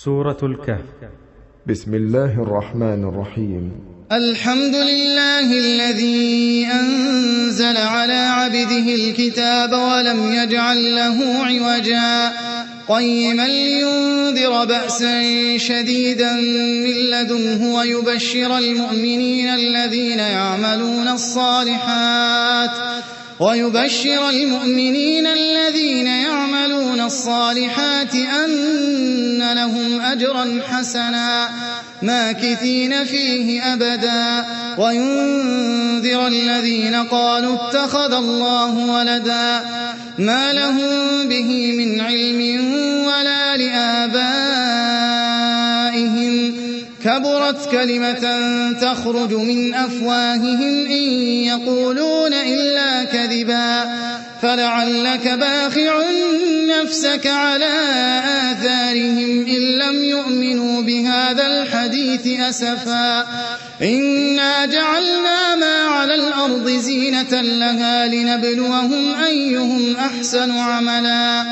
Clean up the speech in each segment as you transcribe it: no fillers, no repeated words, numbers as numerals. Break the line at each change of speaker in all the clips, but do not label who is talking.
سورة الكهف.
بسم الله الرحمن الرحيم.
الحمد لله الذي أنزل على عبده الكتاب ولم يجعل له عوجا قيما لينذر بأسا شديدا من لدنه ويبشر المؤمنين الذين يعملون الصالحات أن لهم أجرا حسنا ماكثين فيه أبدا وينذر الذين قالوا اتخذ الله ولدا ما لهم به من علم ولا لآبائهم كبرت كلمة تخرج من أفواههم إن يقولون إلا كذبا فلعلك باخع نفسك على آثارهم إن لم يؤمنوا بهذا الحديث أسفا إنا جعلنا ما على الأرض زينة لها لنبلوهم أيهم أحسن عملا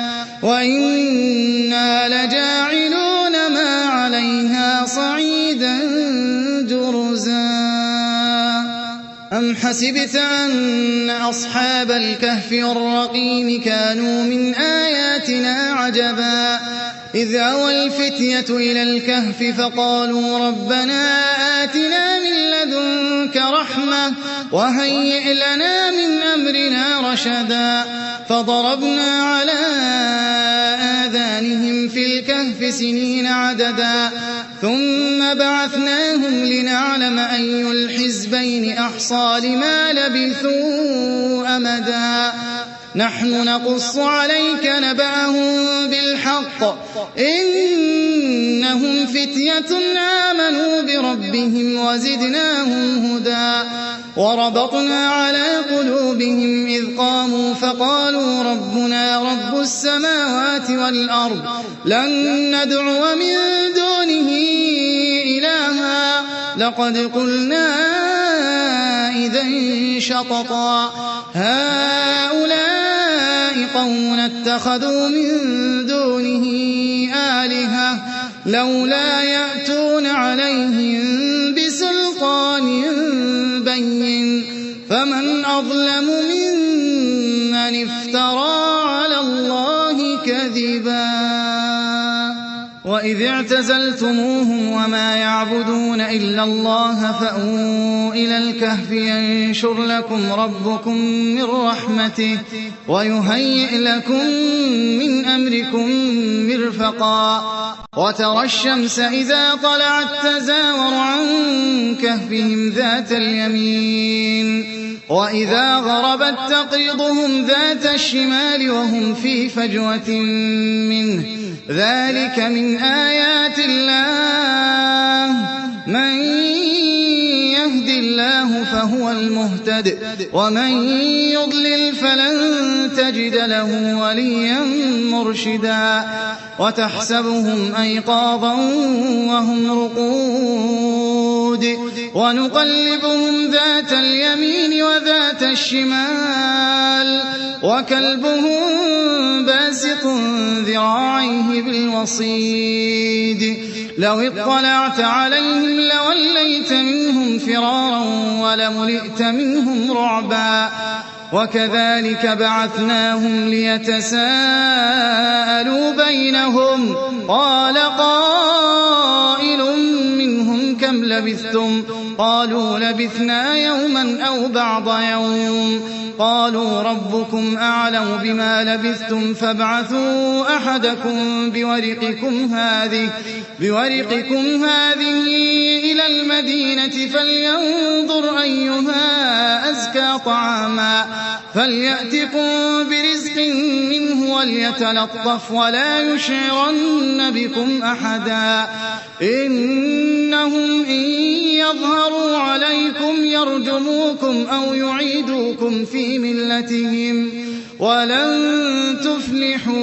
وإنا لجاعلون ما عليها صعيدا جرزا أم حسبت أن أصحاب الكهف والرقيم كانوا من آياتنا عجبا إذ أوى الفتية إلى الكهف فقالوا ربنا آتنا من لدنك رحمة وهيئ لنا من أمرنا رشدا فضربنا على آذانهم في الكهف سنين عددا ثم بعثناهم لنعلم أي الحزبين أحصى لما لبثوا أمدا نحن نقص عليك نبأهم بالحق إنهم فتية آمنوا بربهم وزدناهم هدى وربطنا على قلوبهم إذ قاموا فقالوا ربنا رب السماوات والأرض لن ندعو من دونه إلها لقد قلنا إذا شططا هؤلاء قوم اتخذوا من دونه آلهة لولا يأتون عليهم بسلطان بين فمن أظلم ممن افترى على الله كذبا وإذ اعتزلتموهم وما يعبدون إلا الله فأووا إلى الكهف ينشر لكم ربكم من رحمته ويهيئ لكم من أمركم مرفقا وترى الشمس إذا طلعت تزاور عن كهفهم ذات اليمين وإذا غربت تقرضهم ذات الشمال وهم في فجوة منه ذلك من آيات الله من يهد الله فهو المهتد ومن يضلل فلن تجد له وليا مرشدا وتحسبهم أيقاظا وهم رقود ونقلبهم ذات اليمين وذات الشمال وكلبهم باسط ذراعيه بالوصيد لو اطلعت عليهم لوليت منهم فرارا ولملئت منهم رعبا وكذلك بعثناهم ليتساءلوا بينهم قال قائل منهم كم لبثتم قالوا لبثنا يوما أو بعض يوم قالوا ربكم أعلم بما لبثتم فابعثوا أحدكم بورقكم هذه إلى المدينة فلينظر أيها أزكى طعاما فليأتكم برزق منه وليتلطف ولا يشعرن بكم أحدا إنهم إن يظهروا عليكم يرجموكم أو يعيدوكم في ملتهم ولن تفلحوا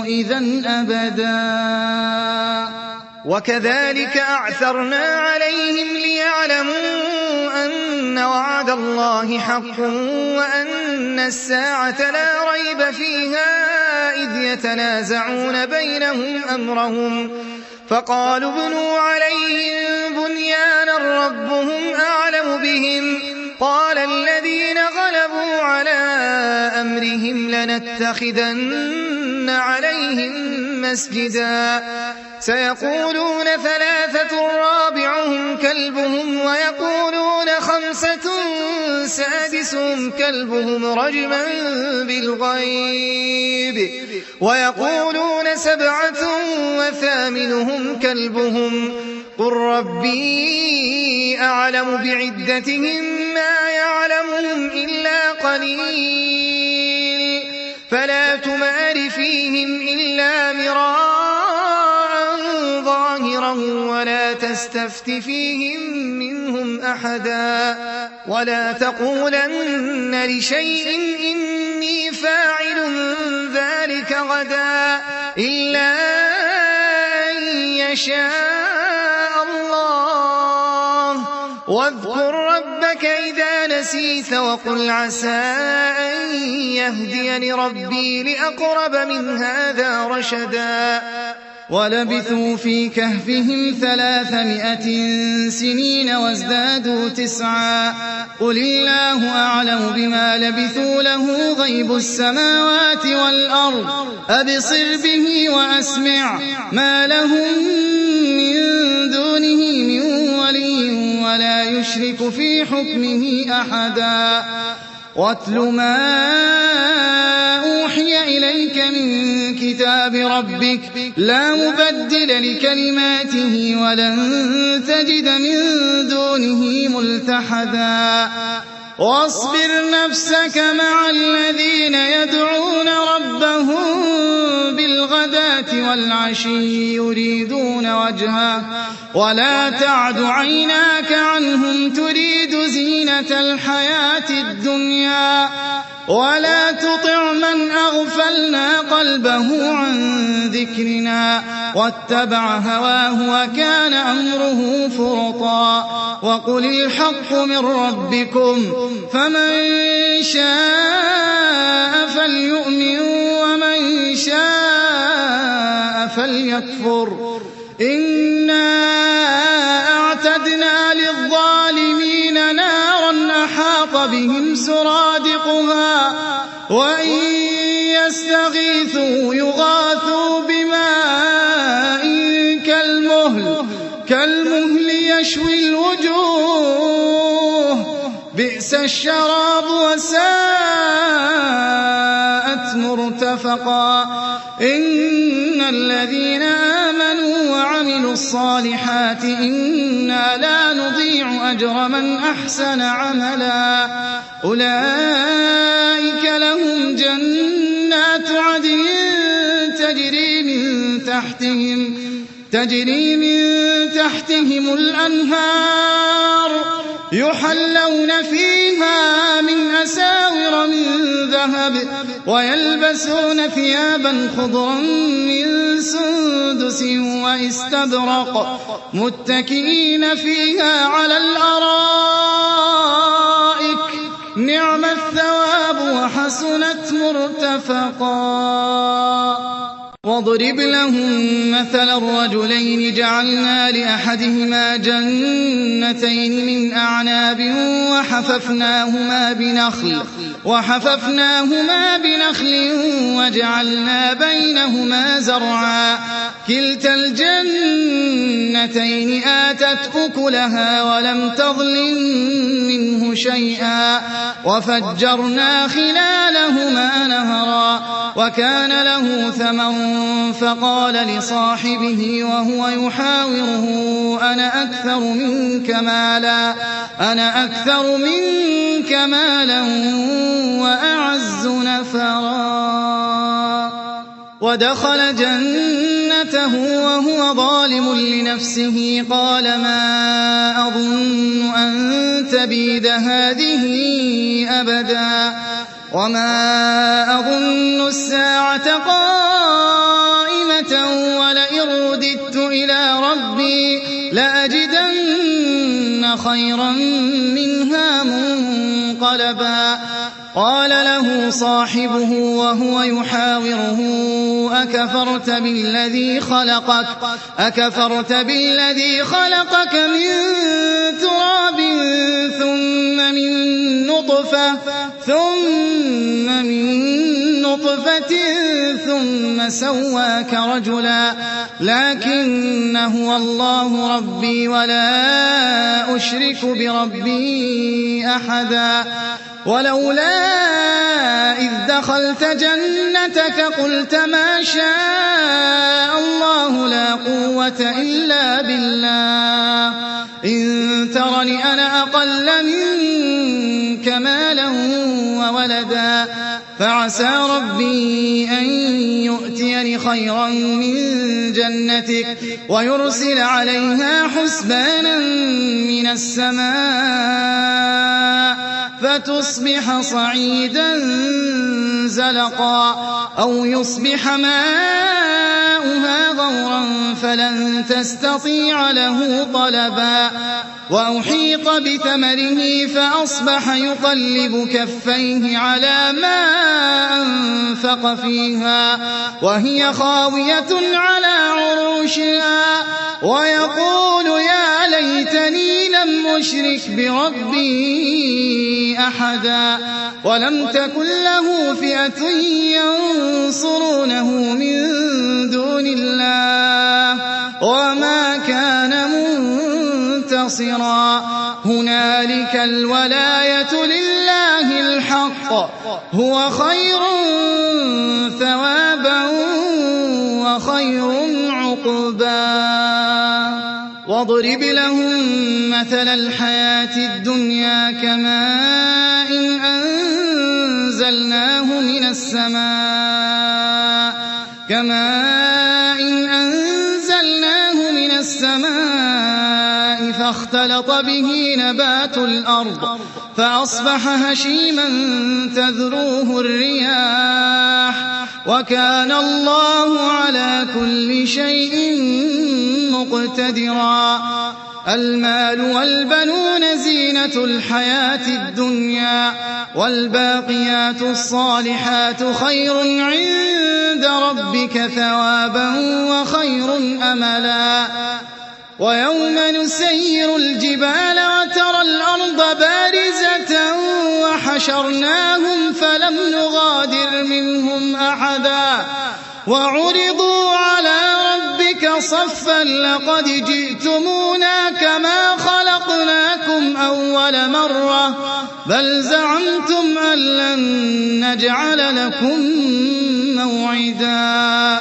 إذن أبدا
وكذلك أعثرنا عليهم ليعلموا أن وعد الله حق وأن الساعة لا ريب فيها إذ يتنازعون بينهم أمرهم فقالوا ابنوا عليهم بنيانا ربهم أعلم بهم قال الذين غلبوا على أمرهم لنتخذن عليهم مسجدا سيقولون ثلاثة رابعهم كلبهم ويقولون خمسة سادسهم كلبهم رجما بالغيب ويقولون سبعة وثامنهم كلبهم قل ربي أعلم بعدتهم ما يعلمهم إلا قليل فلا تمار فيهم إلا مراء ظاهرا ولا تستفت فيهم منهم أحدا ولا تقولن لشيء إني فاعل ذلك غدا إلا أن يشاء الله واذكر ربك إذا نسيت وقل عسى أن يهديني ربي لأقرب من هذا رشدا
ولبثوا في كهفهم 300 سنين وازدادوا 9 قل الله أعلم بما لبثوا له غيب السماوات والأرض أبصر به وأسمع ما لهم من دونه من ولي ولا يشرك في حكمه أحدا واتل ما أوحي إليك من كتاب ربك لا مبدل لكلماته ولن تجد من دونه ملتحدا واصبر نفسك مع الذين يدعون ربهم بالغداة والعشي يريدون وجهه ولا تعد عيناك عنهم تريد زينة الحياة الدنيا ولا تطع من أغفلنا قلبه عن ذكرنا واتبع هواه وكان أمره فرطا وقل الحق من ربكم فمن شاء فليؤمن ومن شاء فليكفر إنا أعتدنا للظالمين نارا أحاط بهم سرادقها وإن يستغيثوا يغاثوا بماء كالمهل يشوي الوجوه بئس الشراب وساءت مرتفقا إن الذين آمنوا وعملوا الصالحات إنا لا نضيع أجر من أحسن عملا أولئك لهم جنات عدن تجري من تحتهم الأنهار يحلون فيها من أساور من ذهب ويلبسون ثيابا خضرا من سندس واستبرق متكئين فيها على الأرائك نعم الثواب وحسنت مرتفقا واضرب لهم مثل الرجلين جعلنا لأحدهما جنتين من أعناب وحففناهما بنخل وجعلنا بينهما زرعا كلتا الجنتين آتت أكلها ولم تظلم منه شيئا وفجرنا خلالهما نهرا وكان له ثمر فقال لصاحبه وهو يحاوره أنا أكثر منك مالا وأعز نفرا ودخل جنته وهو ظالم لنفسه قال ما أظن أن تبيد هذه أبدا وما أظن الساعة قائمة ولئن رددت إلى ربي لأجدن خيرا منها منقلبا
قال له صاحبه وهو يحاوره أكفرت بالذي خلقك من تراب ثم من نطفة ثم سواك رجلا لكن هو الله ربي ولا أشرك بربي أحدا ولولا إذ دخلت جنتك قلت ما شاء الله لا قوة إلا بالله إن ترني أنا أقل منك مالا وولدا فعسى ربي أن يؤتيني خيرا من جنتك ويرسل عليها حسبانا من السماء فتصبح صعيدا زلقا أو يصبح ماؤها غورا فلن تستطيع له طلبا وأحيط بثمره فأصبح يقلب كفيه على ما أنفق فيها وهي خاوية على عروشها ويقول يا ليتني لم أشرك بربي أحدا ولم تكن له فئة ينصرونه من دون الله وما كان منتصرا هنالك الولاية لله الحق هو خير ثوابا وخير عقبا واضرب لهم مثل الحياة الدنيا كماء أنزلناه من السماء فاختلط به نبات الأرض فأصبح هشيما تذروه الرياح وكان الله على كل شيء مقتدرا المال والبنون زينة الحياة الدنيا والباقيات الصالحات خير عند ربك ثوابا وخير أملا ويوم نسير الجبال وترى الأرض بارزة وحشرناهم فلم نغادر منهم أحدا وعرضوا على ربك صفا لقد جئتمونا كما خلقناكم أول مرة بل زعمتم أن لن نجعل لكم موعدا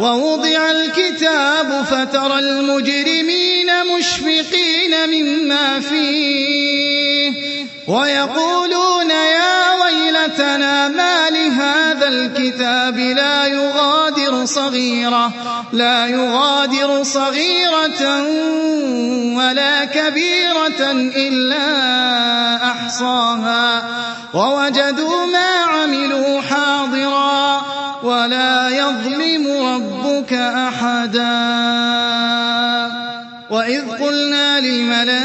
ووضع الكتاب فترى المجرمين مشفقين مما فيه ويقولون يا ويلتنا ما لهذا الكتاب لا يغادر صغيرة ولا كبيرة إلا أحصاها ووجدوا ما عملوا حاضرا ولا يظلم ربك أحدا وإذ قلنا للملائكة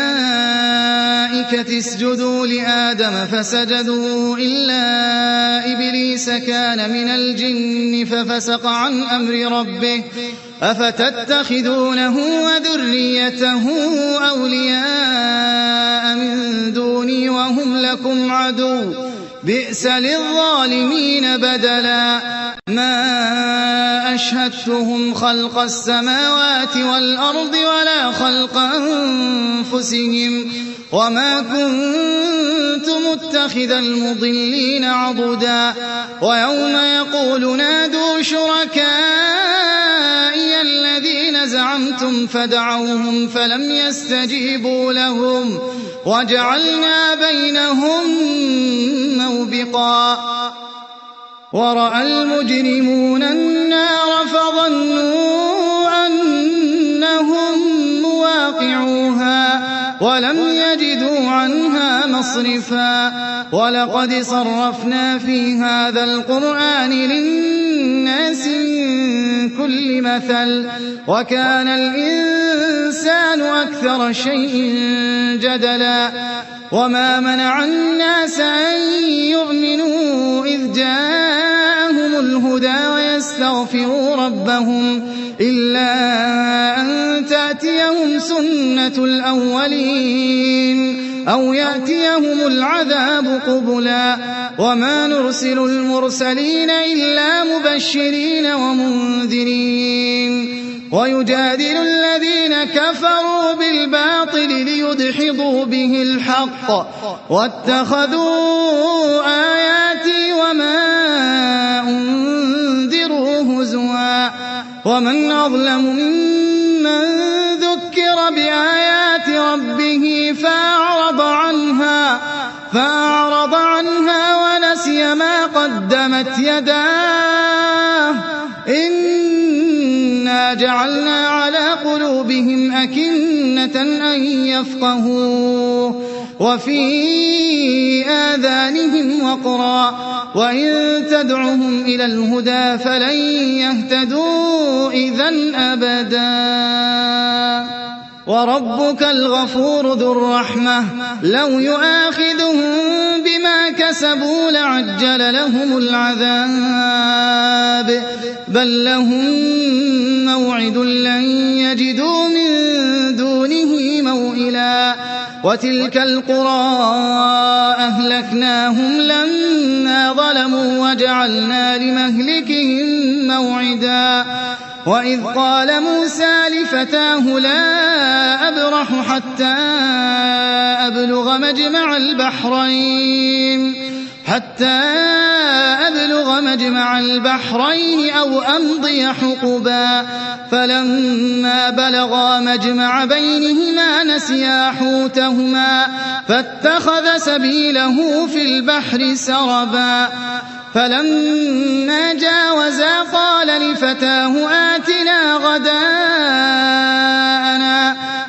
اسجدوا لآدم فسجدوا إلا إبليس كان من الجن ففسق عن أمر ربه أفتتخذونه وذريته أولياء من دوني وهم لكم عدو بئس للظالمين بدلا ما أشهدتهم خلق السماوات والأرض ولا خلق أنفسهم وما كنت متخذ المضلين عضدا ويوم يقول نادوا شركائي الذين زعمتم فدعوهم فلم يستجيبوا لهم وجعلنا بينهم موبقا ورأى المجرمون النار فظنوا أنهم مواقعوها ولم يجدوا عنها مصرفا ولقد صرفنا في هذا القرآن للناس من كل مثل وكان الإنسان أكثر شيء جدلا وما منع الناس أن يؤمنوا إذ جاءهم الهدى ويستغفروا ربهم إلا أن تأتيهم سنة الأولين أو يأتيهم العذاب قبلا وما نرسل المرسلين إلا مبشرين ومنذرين ويجادل الذين كفروا بالباطل ليدحضوا به الحق واتخذوا آياتي وما أنذروا هزوا ومن أظلم ممن ذكر بآيات ربه فأعرض عنها ونسي ما قدمت يداه إنا جعلنا على قلوبهم أكنة أن يفقهوه وفي آذانهم وقرا وإن تدعهم إلى الهدى فلن يهتدوا إذن أبدا وربك الغفور ذو الرحمة لو يؤاخذهم بما كسبوا لعجل لهم العذاب بل لهم موعد لن يجدوا من دونه موئلا وتلك القرى أهلكناهم لما ظلموا وجعلنا لمهلكهم موعدا وإذ قال موسى لفتاه لا أبرح حتى أبلغ مجمع البحرين أو أمضي حقبا فلما بلغا مجمع بينهما نسيا حوتهما فاتخذ سبيله في البحر سربا فلما جاوزا قال لفتاه آتنا غداءنا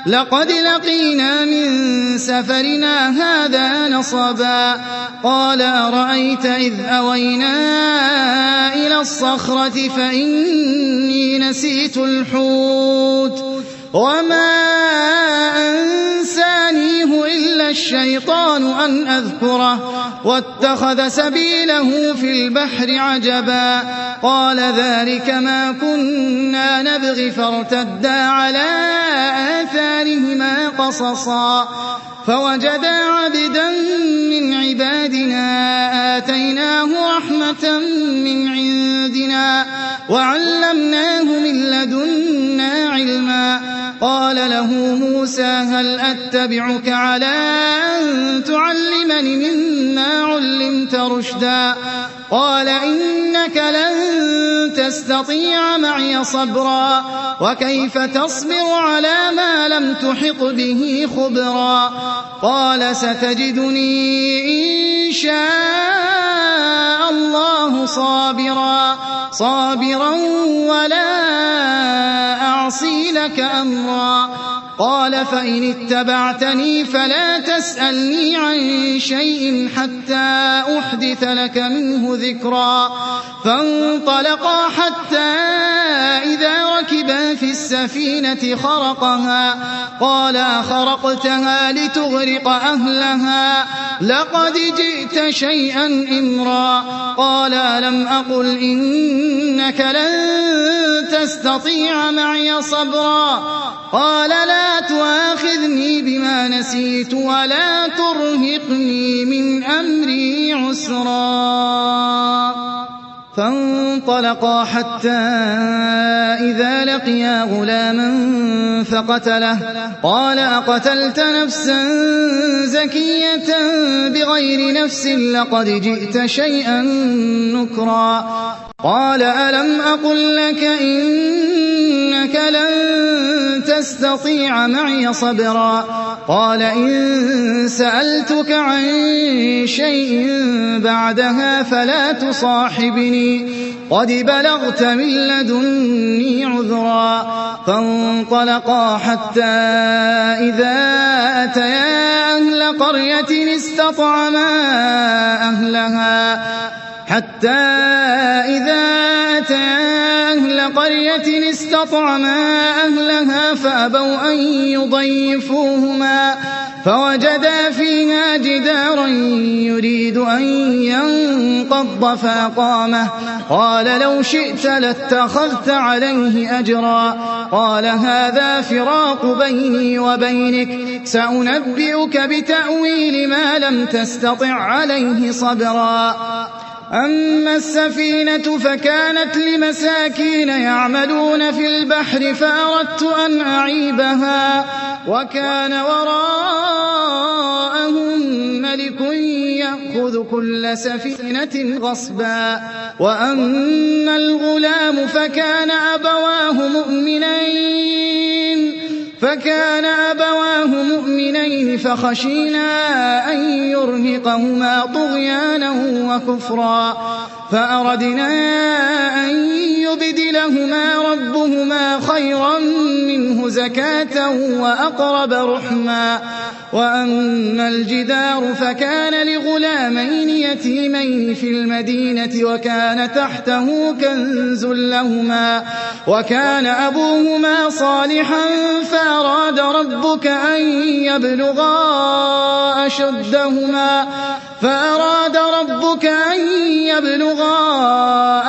لقد لقينا من سفرنا هذا نصبا قال أرأيت إذ أوينا إلى الصخرة فإني نسيت الحوت وما أنسانيه إلا الشيطان أن أذكره واتخذ سبيله في البحر عجبا قال ذلك ما كنا نبغي فارتدا على آثارهما قصصا فوجدا عبدا من عبادنا آتيناه رحمة من عندنا وعلمناه من لدنا علما قال له موسى هل أتبعك على أن تعلمني مما علمت رشدا قال إنك لن تستطيع معي صبرا وكيف تصبر على ما لم تحط به خبرا قال ستجدني إن شاء الله صابرا ولا أعصي لك أمرا قال فإن اتبعتني فلا تسألني عن شيء حتى أحدث لك منه ذكرا فانطلقا حتى إذا ركبا في السفينة خرقها قال أخرقتها لتغرق أهلها لقد جئت شيئا إمرا قال ألم أقل إنك لن تستطيع معي صبرا قال لا تؤاخذني بما نسيت ولا ترهقني من أمري عسرا فانطلقا حتى إذا لقيا غلاما فقتله قال أقتلت نفسا زكية بغير نفس لقد جئت شيئا نكرا قال ألم أقل لك إنك لن تستطيع معي صبرا قال إن سألتك عن شيء بعدها فلا تصاحبني قد بلغت من لدني عذرا فانطلقا حتى إذا أتيا أهل قرية استطعما أهلها فأبوا أن فوجدا فيها جدارا يريد أن ينقض فأقامه قال لو شئت لاتخذت عليه أجرا قال هذا فراق بيني وبينك سأنبئك بتأويل ما لم تستطع عليه صبرا أما السفينة فكانت لمساكين يعملون في البحر فأردت أن أعيبها وكان وراءهم ملك يأخذ كل سفينة غصبا وأما الغلام فكان أبواه مؤمنين فخشينا أن يرهقهما طغيانا وكفرا فأردنا أن يبدلهما ربهما خيرا منه زكاة وأقرب رحما وأما الجدار فكان لغلامين يتيمين في المدينة وكان تحته كنز لهما وكان أبوهما صالحا فأراد ربك أن يبلغا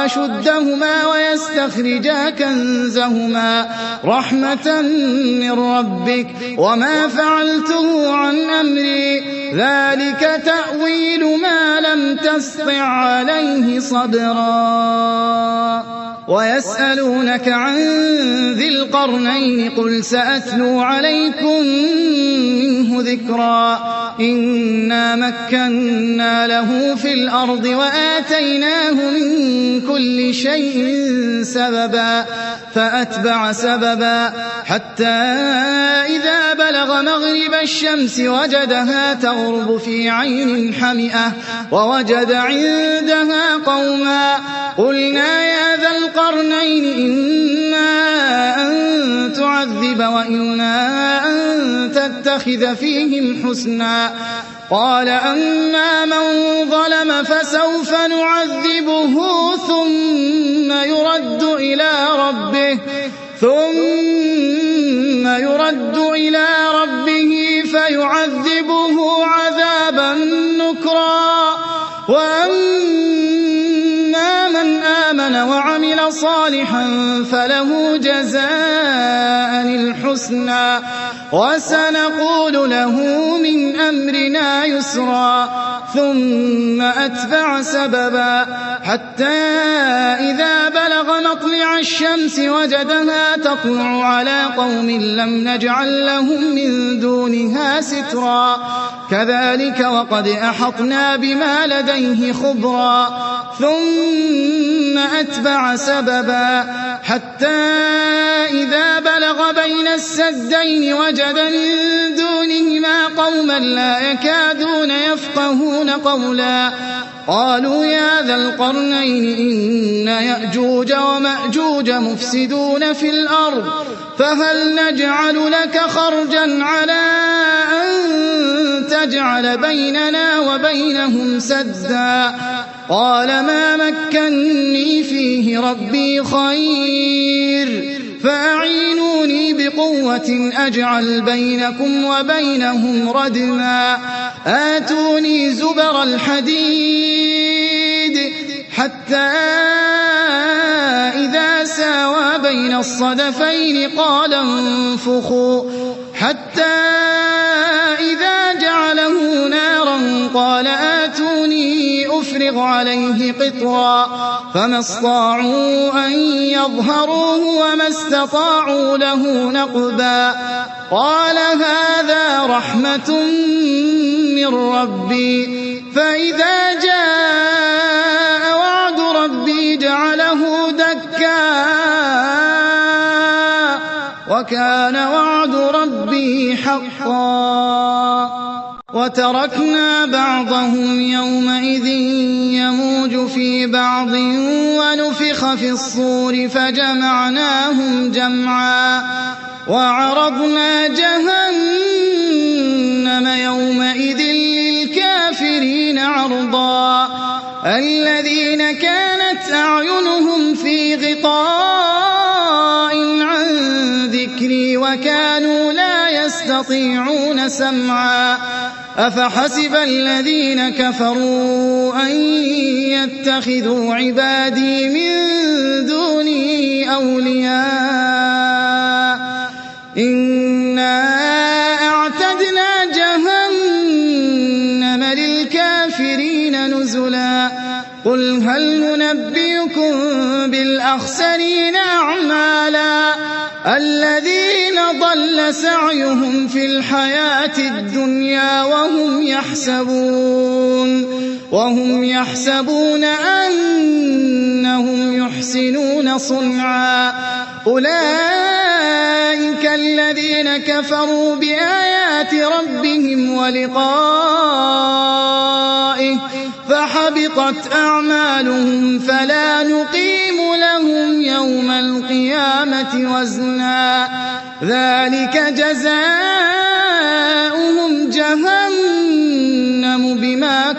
أشدهما ويستخرجا كنزهما رحمة من ربك وما فعلته عن أمري ذلك تأويل ما لم تسطع عليه صبرا ويسألونك عن ذي القرنين قل سأتلو عليكم منه ذكرا إنا مكنا له في الأرض وآتيناه من كل شيء سببا فأتبع سببا حتى إذا بلغ مغرب الشمس وجدها تغرب في عين حمئة ووجد عندها قوما قلنا يا ذا القرنين إما أن تعذب وإما أن تتخذ فيهم حسنا قال أما من ظلم فسوف نعذبه ثم يرد إلى ربه فيعذبه عذابا نكرا وأما من آمن وعمل صالحا فله جزاء الحسنى وسنقول له من أمرنا يسرا ثم أتبع سببا حتى إذا بلغ مطلع الشمس وجدها تطلع على قوم لم نجعل لهم من دونها سترا كذلك وقد أحطنا بما لديه خبرا ثم أتبع سببا حتى إذا بلغ بين السدين وجد من دونهما قوما لا يكادون يفقهون قولا قالوا يا ذا القرنين إن يأجوج ومأجوج مفسدون في الأرض فهل نجعل لك خرجا على أن تجعل بيننا وبينهم سدا قال ما مكني فيه ربي خير فأعينوني بقوة أجعل بينكم وبينهم ردما آتوني زبر الحديد حتى إذا ساوى بين الصدفين قال انفخوا حتى إذا جعله نارا قال آتوني أفرغ عليه قطرا فما استطاعوا أن يظهروه وما استطاعوا له نقبا قال هذا رحمة من ربي فإذا جاء وعد ربي جعله دكا وكان وعد ربي حقا وتركنا بعضهم يومئذ يموج في بعض ونفخ في الصور فجمعناهم جمعا وعرضنا جهنم يومئذ للكافرين عرضا الذين كانت أعينهم في غطاء عن ذكري وكانوا لا يستطيعون يستطيعون سمعا أفحسب الذين كفروا أن يتخذوا عبادي من دوني أولياء إنا أعتدنا جهنم للكافرين نزلا قل هل ننبئكم بالأخسرين أعمالا الذين ضل سعيهم في الحياة الدنيا وهم يحسبون أنهم يحسنون صنعا أولئك الذين كفروا بآيات ربهم ولقائه فحبطت أعمالهم فلا نقيم لهم يوم القيامة وزنا ذلك جزاؤهم جهنم بما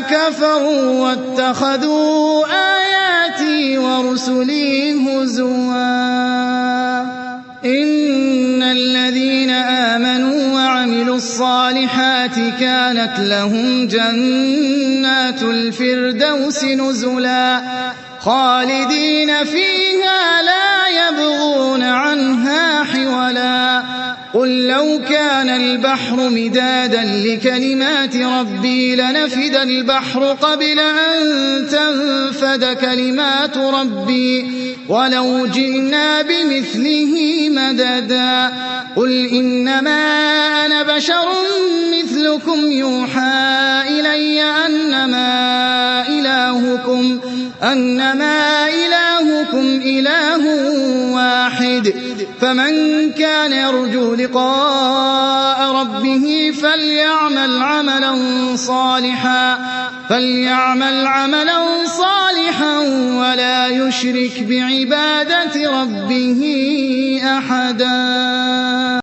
كفروا واتخذوا آياتي ورسلي هزوا إن الذين آمنوا وعملوا الصالحات كانت لهم جنات الفردوس نزلا خالدين فيها لا يبغون عنها حولا قل لو كان البحر مدادا لكلمات ربي لنفد البحر قبل أن تنفد كلمات ربي ولو جئنا بمثله مددا قل إنما أنا بشر مثلكم يوحى إلي أنما إلهكم إله واحد فمن كان يرجو لقاء ربه فليعمل عملا صالحا ولا يشرك بعبادة ربه أحدا